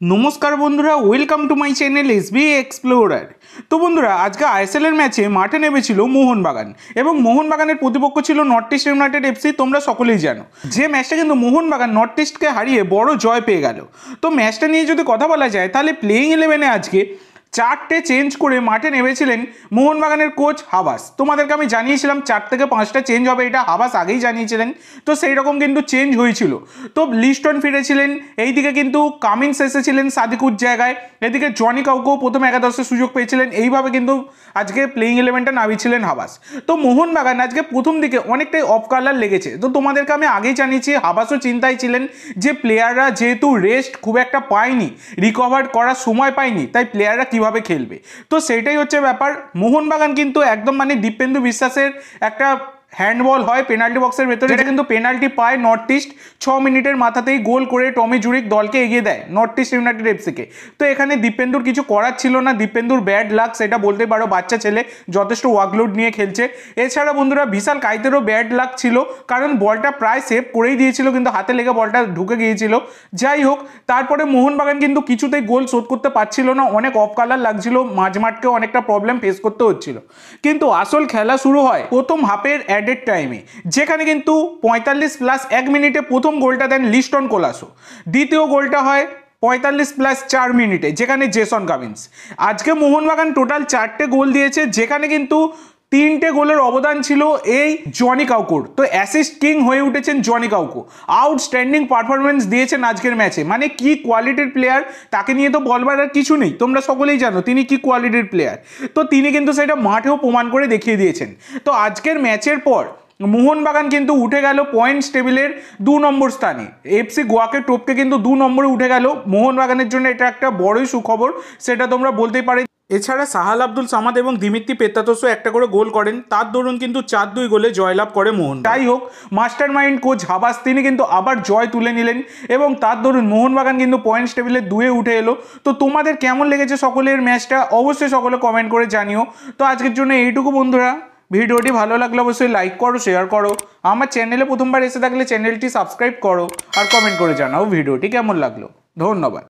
নমস্কার বন্ধুরা, welcome to my channel SB explorer. তো বন্ধুরা, আজকে আইএসএলের ম্যাচে মাঠে নেমেছিল মোহনবাগান এবং মোহনবাগানের প্রতিপক্ষ ছিল নর্থ ইস্ট ইউনাইটেড এফসি। তোমরা সকলেই জানো যে ম্যাচটা কিন্তু মোহনবাগান নর্থ ইস্টকে হারিয়ে বড় জয় পেয়ে গেল। তো ম্যাচটা নিয়ে যদি কথা বলা যায় তাহলে প্লেইং 11-এ আজকে 4টে চেঞ্জ করে মাঠে নেমেছিলেন মোহনবাগানের কোচ হাবাস। তোমাদেরকে আমি জানিয়েছিলাম 4 থেকে 5টা চেঞ্জ হবে, এটা হাবাস আগেই জানিয়েছিলেন। তো সেই রকম কিন্তু চেঞ্জ হয়েছিল। তো লিস্টন ফিরেছিলেন, এইদিকে কিন্তু কামিন্স এসেছিলেন সাদিকুর জায়গায়, এদিকে জনি কাউকেও প্রথম একাদশে সুযোগ পেয়েছিলেন। এইভাবে কিন্তু আজকে প্লেইং 11টা নামিয়েছিলেন হাবাস। তো মোহনবাগান আজকে প্রথম দিকে অনেকটাই অফ কালার লেগেছে। তো তোমাদেরকে আমি আগেই জানিয়েছি, হাবাসও চিন্তায় ছিলেন যে প্লেয়াররা যেহেতু রেস্ট খুব একটা পায়নি, রিকভার করার সময় পায়নি, তাই প্লেয়াররা কিভাবে খেলবে। তো সেটাই হচ্ছে ব্যাপার। মোহনবাগান কিন্তু একদম দীপেন্দু বিশ্বাসের একটা হ্যান্ডবল হয় পেনাল্টি বক্সের ভেতরে, যেটা কিন্তু পেনাল্টি পায় নর্থ ইস্ট। 6 মিনিটের মাথাতেই গোল করে টমি জুরিক দলকে এগিয়ে দেয় নর্থ ইস্ট ইউনাইটেড এফসিকে। তো এখানে দীপেন্দুর কিছু করার ছিল না, দীপেন্দুর ব্যাড লাক সেটা বলতে পারো। বাচ্চা ছেলে, যথেষ্ট ওয়ার্কলোড নিয়ে খেলছে। এছাড়া বন্ধুরা, বিশাল কাইতেরও ব্যাড লাক ছিল, কারণ বলটা প্রায় সেভ করেই দিয়েছিল কিন্তু হাতে লেগে বলটা ঢুকে গিয়েছিল। যাই হোক, তারপরে মোহনবাগান কিন্তু কিছুতেই গোল শোধ করতে পারছিল না, অনেক অফ কালার লাগছিল, মাঝমাঠকেও অনেকটা প্রবলেম ফেস করতে হচ্ছিল। কিন্তু আসল খেলা শুরু হয় প্রথম হাফের অ্যাডেড টাইমে, যেখানে কিন্তু 45+1 মিনিটে প্রথম গোলটা দেন লিস্টন কোলাসো। দ্বিতীয় গোলটা হয় 45+4 মিনিটে, যেখানে জেসন কামিন্স। আজকে মোহনবাগান টোটাল 4টে গোল দিয়েছে, যেখানে কিন্তু 3টে গোলের অবদান ছিল এই জনি কাউকোর। তো অ্যাসিস্ট কিং হয়ে উঠেছেন জনি কাউকো। আউটস্ট্যান্ডিং পারফরমেন্স দিয়েছেন আজকের ম্যাচে। কি কোয়ালিটির প্লেয়ার, তাকে নিয়ে তো বলবার আর কিছু নেই, তোমরা সকলেই জানো তিনি কি কোয়ালিটির প্লেয়ার। তো তিনি কিন্তু সেটা মাঠেও প্রমাণ করে দেখিয়ে দিয়েছেন। তো আজকের ম্যাচের পর মোহনবাগান কিন্তু উঠে গেল পয়েন্টস টেবিলের 2 নম্বর স্থানে। এফসি গোয়াকে টপকে কিন্তু 2 নম্বরে উঠে গেল। মোহনবাগানের জন্য এটা একটা বড়ই সুখবর, সেটা তোমরা বলতেই পারে। এছাড়া সাহাল আব্দুল সামাদ এবং দিমিত্রি পেত্রাতোসও একটা করে গোল করেন, তার দরুন কিন্তু 4-2 গোলে জয়লাভ করে মোহন। যাই হোক, মাস্টার মাইন্ড কোচ হাবাস তিনি কিন্তু আবার জয় তুলে নিলেন এবং তার দরুন মোহনবাগান কিন্তু পয়েন্টস টেবিলে 2-এ উঠে এলো। তো তোমাদের কেমন লেগেছে সকলের ম্যাচটা অবশ্যই সকলে কমেন্ট করে জানিও। তো আজকের জন্য এইটুকু বন্ধুরা, ভিডিওটি ভালো লাগলে অবশ্যই লাইক করো, শেয়ার করো। আমার চ্যানেলে প্রথমবার এসে থাকলে চ্যানেলটি সাবস্ক্রাইব করো আর কমেন্ট করে জানাও ভিডিওটি কেমন লাগলো। ধন্যবাদ।